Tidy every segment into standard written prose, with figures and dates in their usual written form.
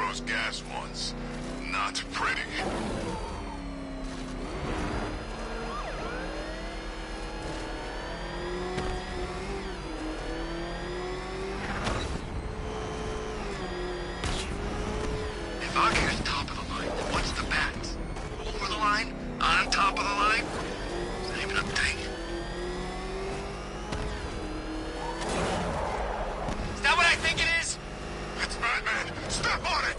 those gas ones. Not pretty. If Arkham is top of the line, then what's the bats? Over the line? On top of the line? Is that even a thing? Is that what I think it is? It's Batman! Step on it!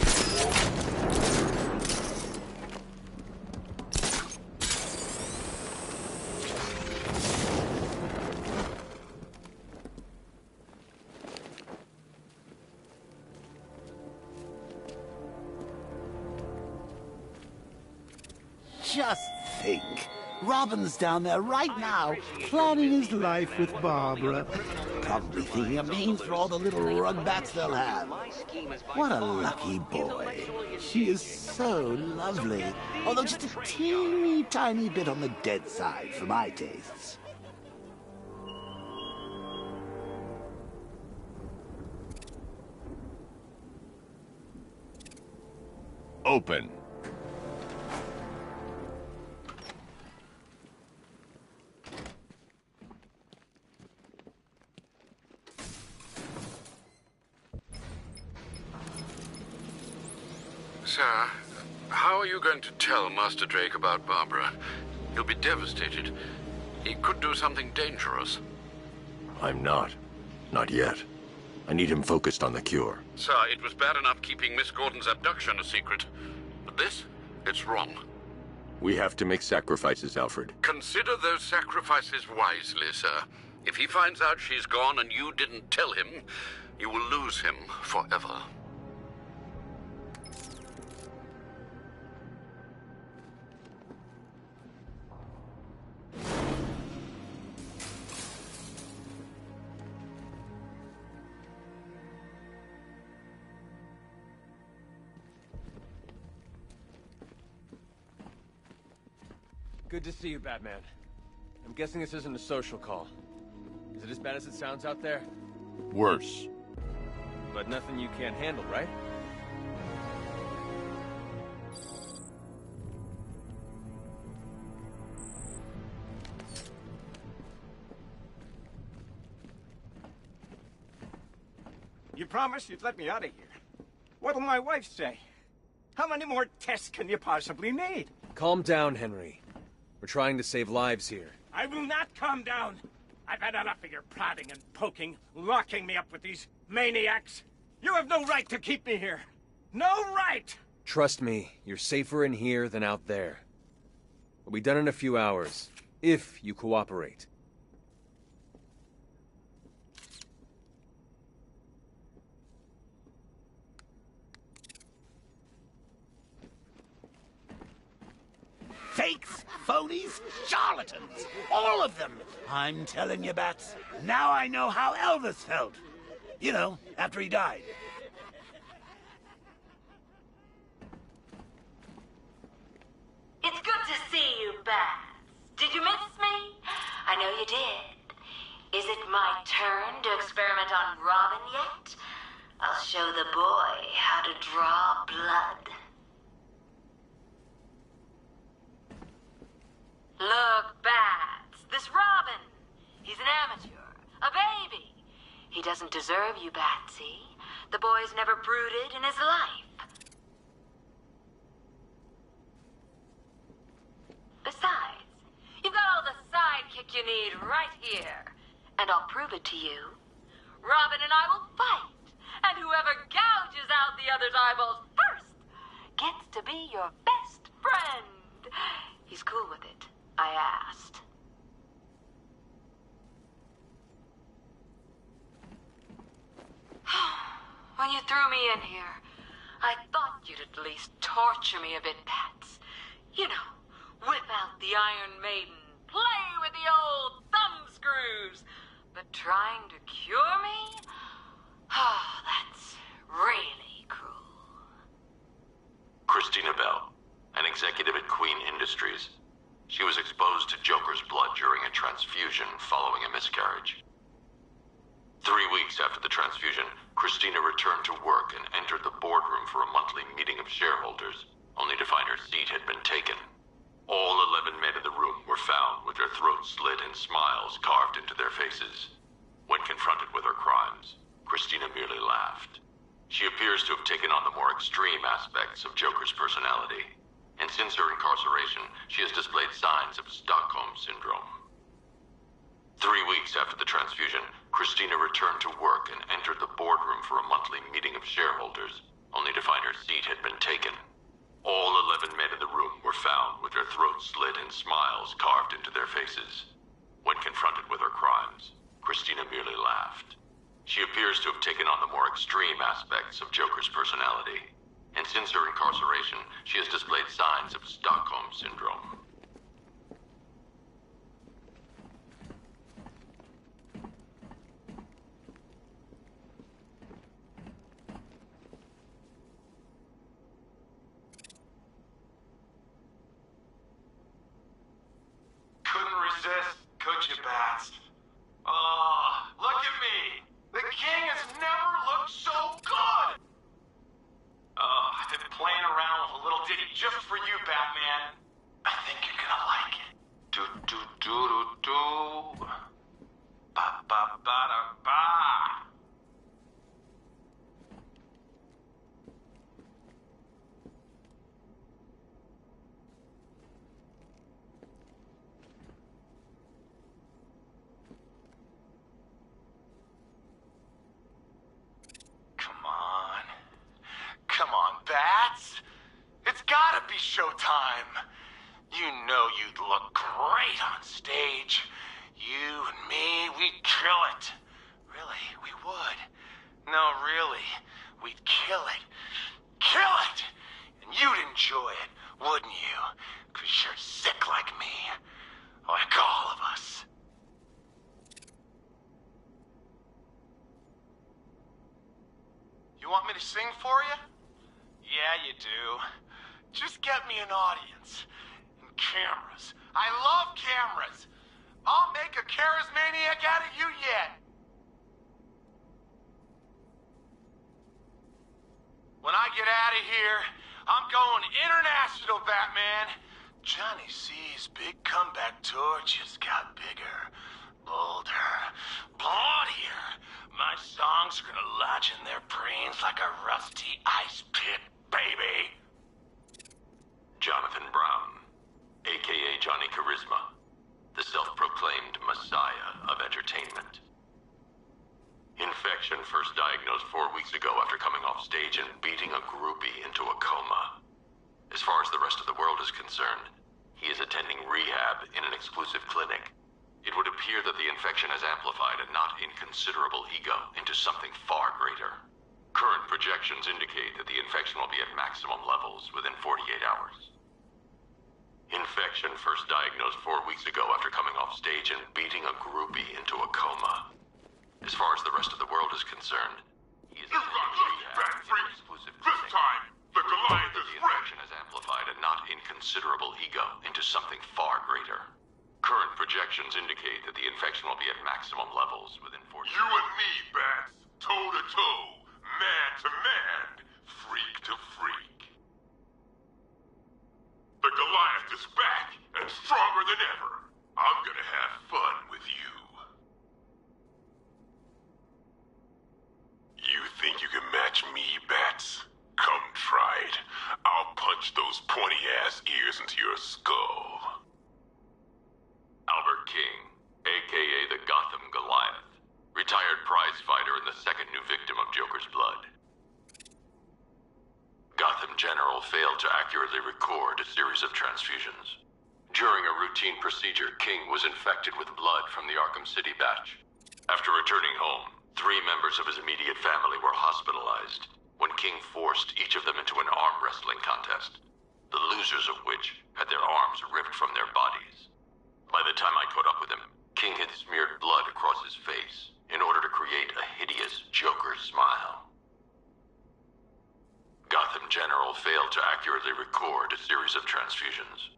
Just think. Robin's down there right now, planning his life with Barbara. Probably thinking of names for all the little rug bats they'll have. What a lucky boy. She is so lovely, although just a teeny tiny bit on the dead side for my tastes. Open. Sir, how are you going to tell Master Drake about Barbara? He'll be devastated. He could do something dangerous. I'm not. Not yet. I need him focused on the cure. Sir, it was bad enough keeping Miss Gordon's abduction a secret. But this? It's wrong. We have to make sacrifices, Alfred. Consider those sacrifices wisely, sir. If he finds out she's gone and you didn't tell him, you will lose him forever. Good to see you, Batman. I'm guessing this isn't a social call. Is it as bad as it sounds out there? Worse. But nothing you can't handle, right? You promised you'd let me out of here. What'll my wife say? How many more tests can you possibly need? Calm down, Henry. We're trying to save lives here. I will not calm down. I've had enough of your prodding and poking, locking me up with these maniacs. You have no right to keep me here. No right! Trust me, you're safer in here than out there. We'll be done in a few hours, if you cooperate. Fakes, phonies, charlatans, all of them. I'm telling you, Bats, now I know how Elvis felt. You know, after he died. It's good to see you, Bats. Did you miss me? I know you did. Is it my turn to experiment on Robin yet? I'll show the boy how to draw blood. Look, Bats, this Robin. He's an amateur, a baby. He doesn't deserve you, Batsy. The boy's never brooded in his life. Besides, you've got all the sidekick you need right here. And I'll prove it to you. Robin and I will fight. And whoever gouges out the other's eyeballs first gets to be your best friend. He's cool with it. I asked. When you threw me in here, I thought you'd at least torture me a bit, Bats. You know, whip out the Iron Maiden, play with the old thumb screws. But trying to cure me? Oh, that's really cruel. Christina Bell, an executive at Queen Industries. She was exposed to Joker's blood during a transfusion following a miscarriage. 3 weeks after the transfusion, Christina returned to work and entered the boardroom for a monthly meeting of shareholders, only to find her seat had been taken. All 11 men in the room were found with their throats slit and smiles carved into their faces. When confronted with her crimes, Christina merely laughed. She appears to have taken on the more extreme aspects of Joker's personality, and since her incarceration, she has displayed signs of Stockholm Syndrome. 3 weeks after the transfusion, Christina returned to work and entered the boardroom for a monthly meeting of shareholders, only to find her seat had been taken. All 11 men in the room were found with their throats slit and smiles carved into their faces. When confronted with her crimes, Christina merely laughed. She appears to have taken on the more extreme aspects of Joker's personality, and since her incarceration, she has displayed signs of Stockholm Syndrome. Couldn't resist, could you, Bats? Oh, look at me! The king has never looked so good! Oh, I've been playing around with a little ditty just for you, Batman. I think you're gonna like it. Do-do-do-do-do. Ba-ba-ba-da-ba. Come on, Bats. It's gotta be showtime. You know you'd look great on stage. You and me, we'd kill it. Really, we would. No, really, we'd kill it. Kill it! And you'd enjoy it, wouldn't you? 'Cause you're sick like me. Like all of us. You want me to sing for you? Yeah, you do. Just get me an audience. And cameras. I love cameras. I'll make a charismaniac out of you yet. When I get out of here, I'm going international, Batman. Johnny C's big comeback tour just got bigger, bolder, bloodier. My songs are gonna lodge in their brains like a rusty ice pick, baby. Jonathan Brown, a.k.a. Johnny Charisma, the self-proclaimed messiah of entertainment. Infection first diagnosed 4 weeks ago after coming off stage and beating a groupie into a coma. As far as the rest of the world is concerned, he is attending rehab in an exclusive clinic. It would appear that the infection has amplified a not inconsiderable ego into something far greater. Current projections indicate that the infection will be at maximum levels within 48 hours. Infection first diagnosed 4 weeks ago after coming off stage and beating a groupie into a coma. As far as the rest of the world is concerned, he is attending rehab in an exclusive clinic. This time, the Goliath is The infection has amplified a not inconsiderable ego into something far greater. Current projections indicate that the infection will be at maximum levels within 48 You and me, Bats. Toe to toe. Man to man. Freak to freak. The Goliath is back and stronger than ever. I'm gonna have fun with you. You think you can match me, Bats? Come try it. I'll punch those pointy-ass ears into your skull. Albert King, a.k.a. the Gotham Goliath, retired prize fighter and the second new victim of Joker's blood. Gotham General failed to accurately record a series of transfusions. During a routine procedure, King was infected with blood from the Arkham City batch. After returning home, 3 members of his immediate family were hospitalized when King forced each of them into an arm wrestling contest, the losers of which had their arms ripped from their bodies. By the time I caught up with him, King had smeared blood across his face in order to create a hideous Joker smile. Gotham General failed to accurately record a series of transfusions.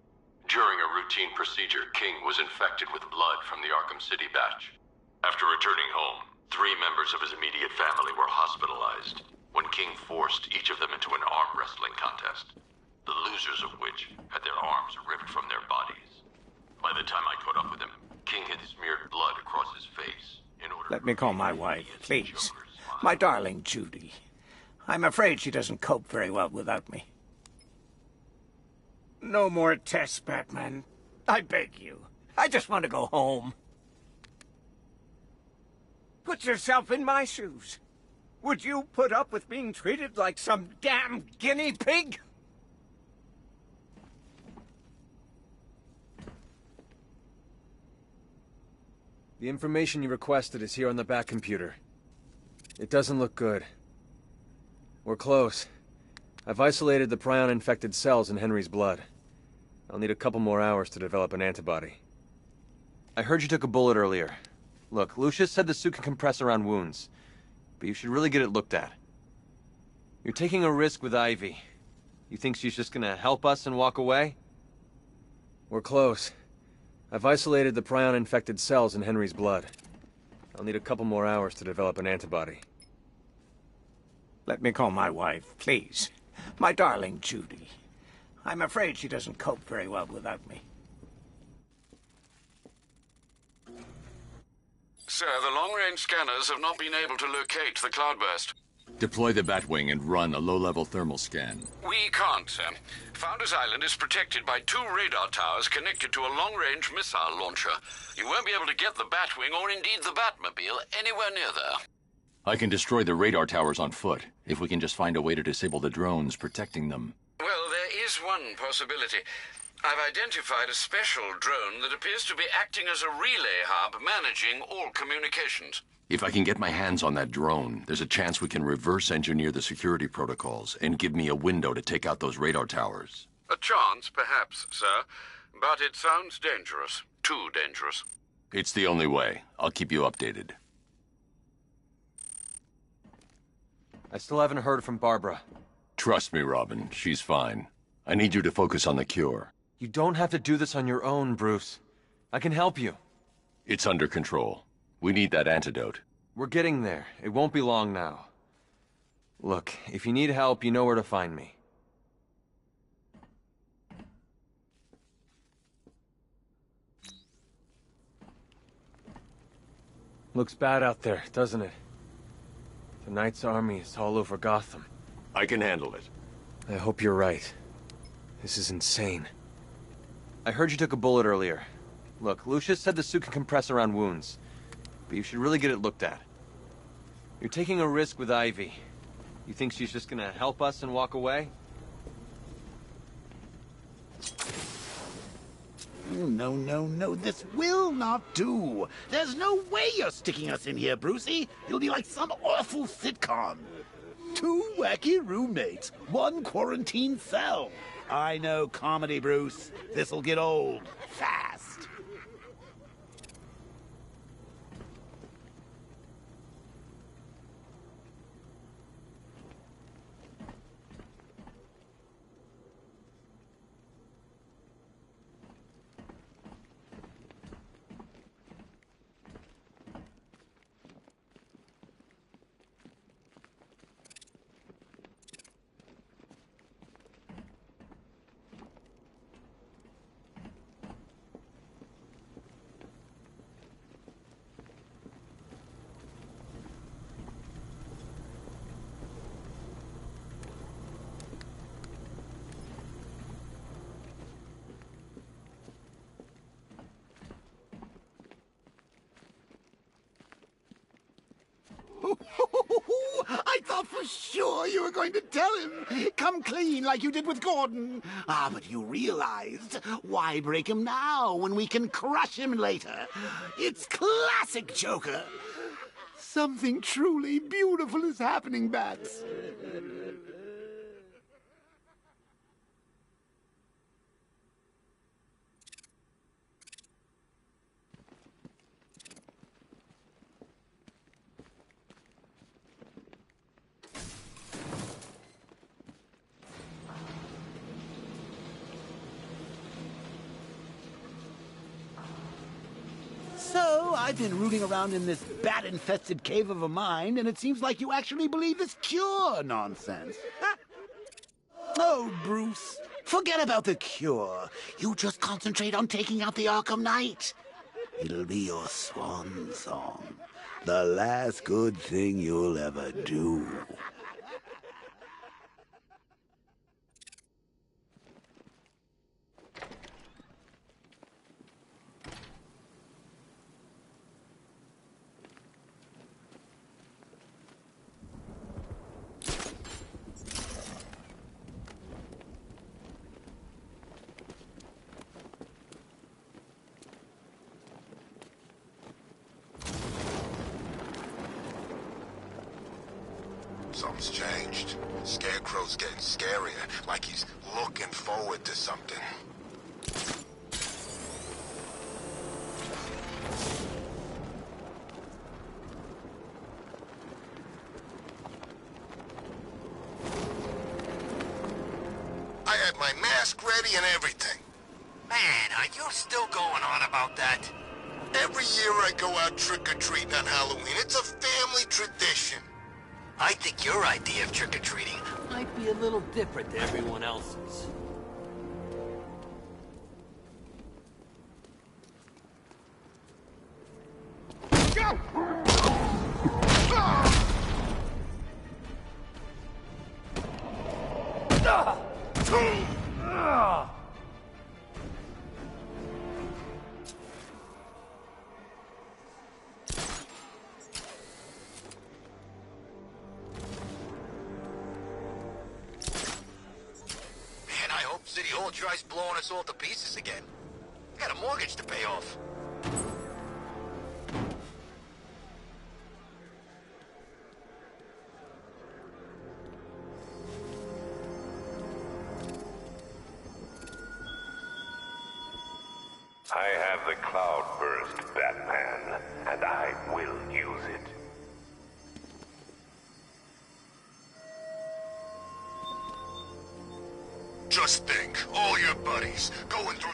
During a routine procedure, King was infected with blood from the Arkham City batch. After returning home, 3 members of his immediate family were hospitalized when King forced each of them into an arm wrestling contest, the losers of which had their arms ripped from their bodies. By the time I caught up with him, King had smeared blood across his face in order... Let me call my wife, please. My darling Judy. I'm afraid she doesn't cope very well without me. No more tests, Batman. I beg you. I just want to go home. Put yourself in my shoes. Would you put up with being treated like some damn guinea pig? The information you requested is here on the back computer. It doesn't look good. We're close. I've isolated the prion-infected cells in Henry's blood. I'll need a couple more hours to develop an antibody. I heard you took a bullet earlier. Look, Lucius said the suit can compress around wounds, but you should really get it looked at. You're taking a risk with Ivy. You think she's just gonna help us and walk away? We're close. I've isolated the prion-infected cells in Henry's blood. I'll need a couple more hours to develop an antibody. Let me call my wife, please. My darling Judy. I'm afraid she doesn't cope very well without me. Sir, the long-range scanners have not been able to locate the cloudburst. Deploy the Batwing and run a low-level thermal scan. We can't, sir. Founders Island is protected by 2 radar towers connected to a long-range missile launcher. You won't be able to get the Batwing or indeed the Batmobile anywhere near there. I can destroy the radar towers on foot, if we can just find a way to disable the drones protecting them. Well, there is one possibility. I've identified a special drone that appears to be acting as a relay hub managing all communications. If I can get my hands on that drone, there's a chance we can reverse engineer the security protocols and give me a window to take out those radar towers. A chance, perhaps, sir. But it sounds dangerous. Too dangerous. It's the only way. I'll keep you updated. I still haven't heard from Barbara. Trust me, Robin. She's fine. I need you to focus on the cure. You don't have to do this on your own, Bruce. I can help you. It's under control. We need that antidote. We're getting there. It won't be long now. Look, if you need help, you know where to find me. Looks bad out there, doesn't it? The Knight's army is all over Gotham. I can handle it. I hope you're right. This is insane. I heard you took a bullet earlier. Look, Lucius said the suit can compress around wounds, but you should really get it looked at. You're taking a risk with Ivy. You think she's just gonna help us and walk away? No, no, no, this will not do. There's no way you're sticking us in here, Brucey. It'll be like some awful sitcom. 2 wacky roommates, 1 quarantine cell. I know comedy, Bruce. This'll get old fast. I thought for sure you were going to tell him. Come clean like you did with Gordon. Ah, but you realized. Why break him now when we can crush him later? It's classic Joker. Something truly beautiful is happening, Bats. So, So, I've been rooting around in this bat-infested cave of a mind, and it seems like you actually believe this cure nonsense. Oh, Bruce, forget about the cure. You just concentrate on taking out the Arkham Knight. It'll be your swan song. The last good thing you'll ever do. Something's changed. Scarecrow's getting scarier, like he's looking forward to something. I had my mask ready and everything. Man, are you still going on about that? Every year I go out trick-or-treating on Halloween. It's a family tradition. I think your idea of trick-or-treating Might be a little different to everyone else's. Man, I hope City Hall tries blowing us all to pieces again. I got a mortgage to pay off. I have the Cloudburst, Batman, and I will use it. Just think, all your buddies going through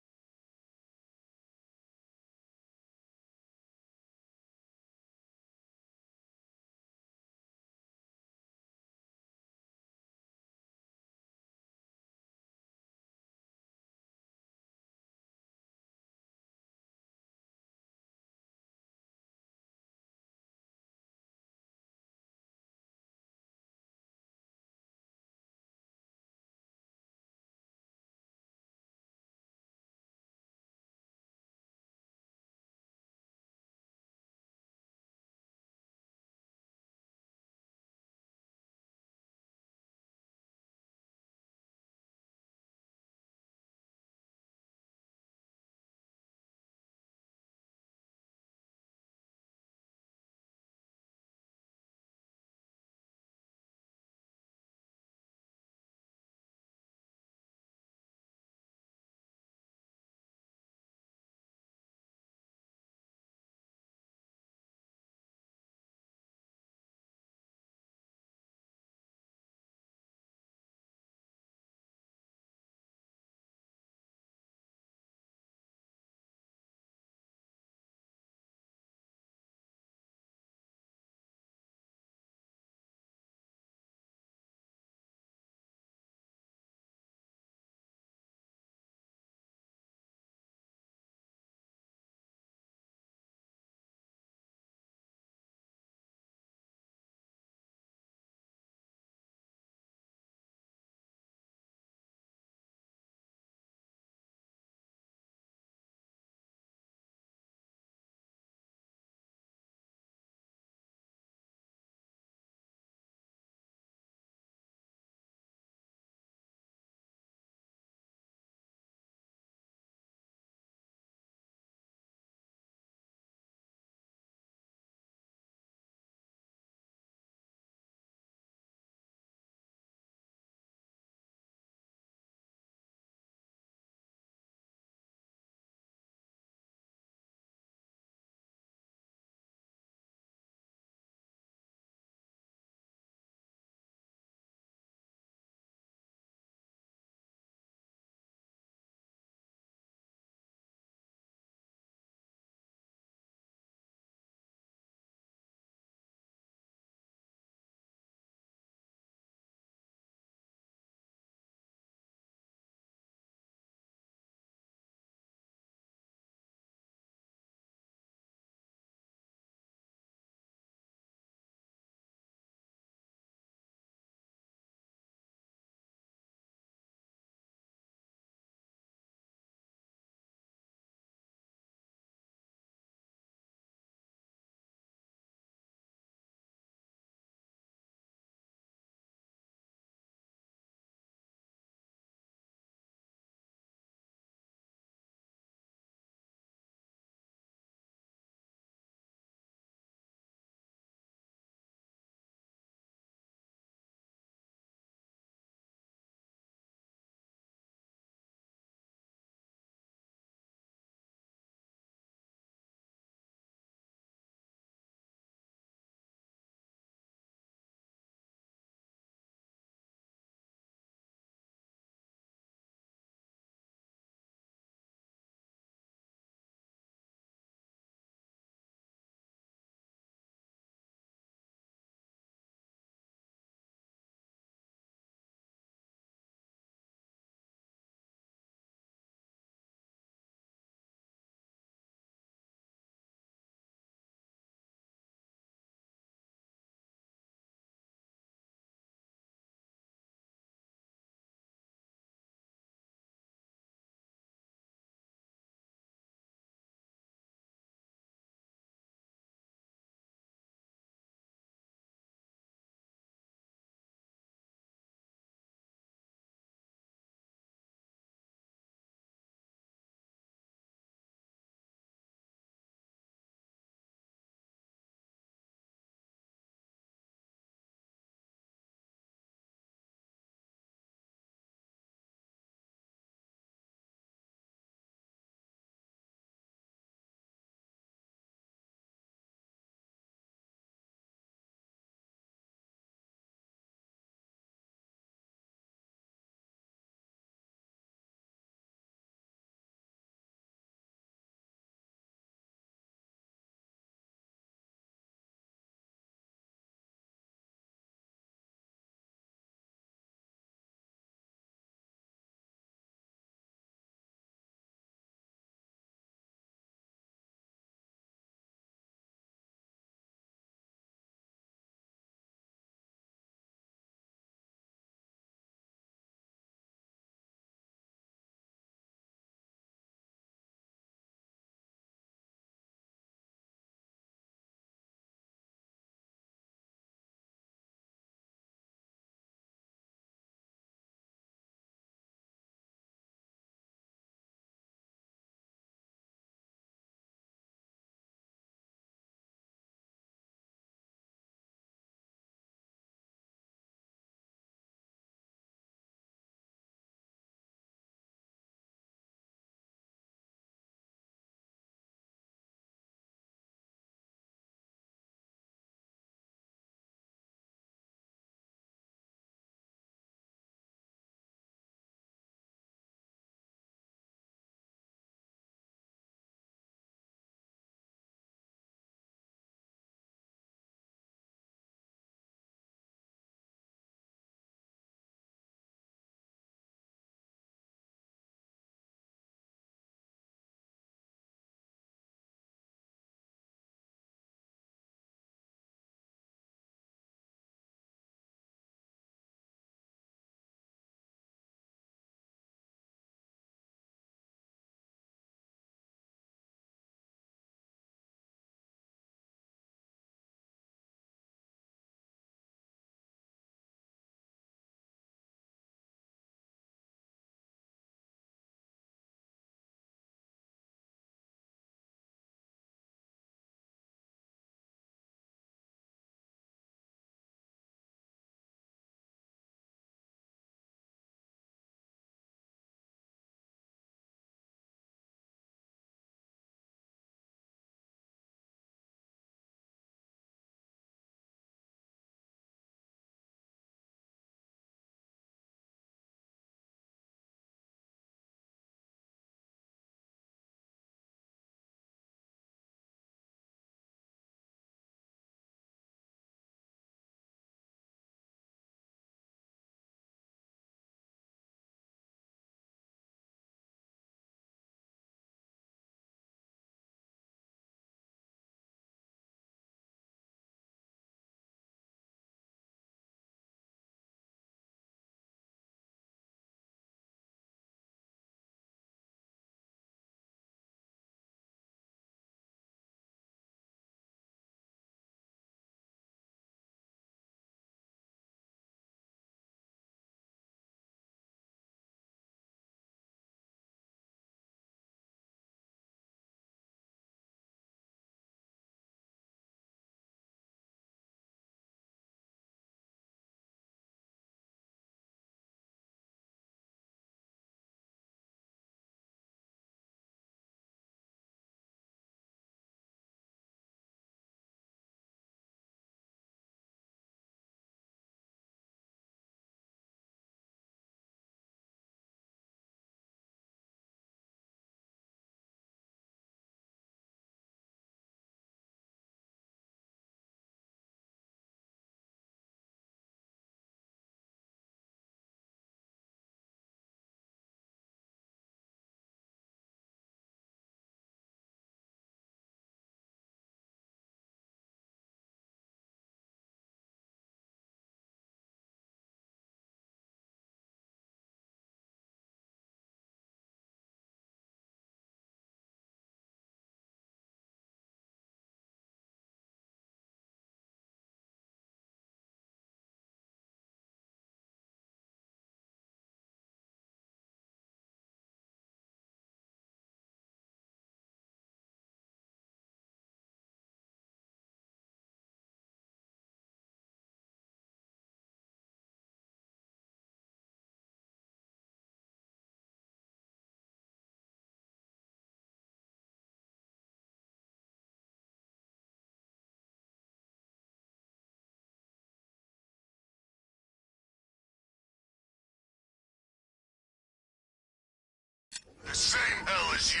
was you.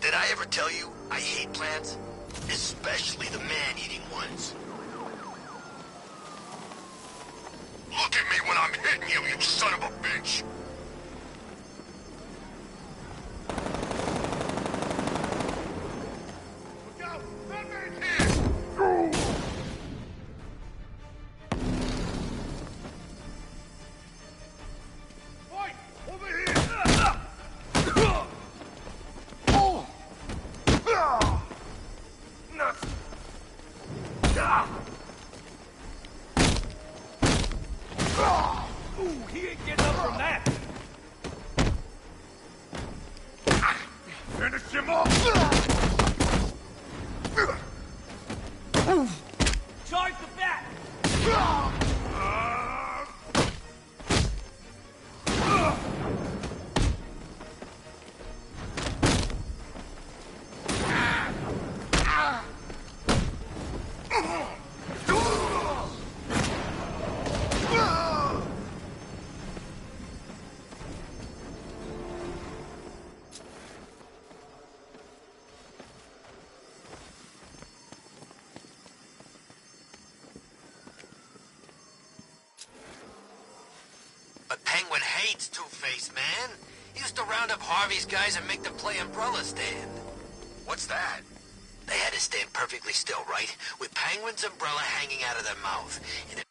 Did I ever tell you I hate plants? Especially the man-eating ones. Look at me when I'm hitting you, you son of a bitch! Look out! That man's here! Go! Fight! Over here! Nuts! Ooh, he ain't getting up from that! Finish him off! Charge the bat! But Penguin hates Two-Face, man. He used to round up Harvey's guys and make them play Umbrella stand. What's that? They had to stand perfectly still, right? With Penguin's umbrella hanging out of their mouth. And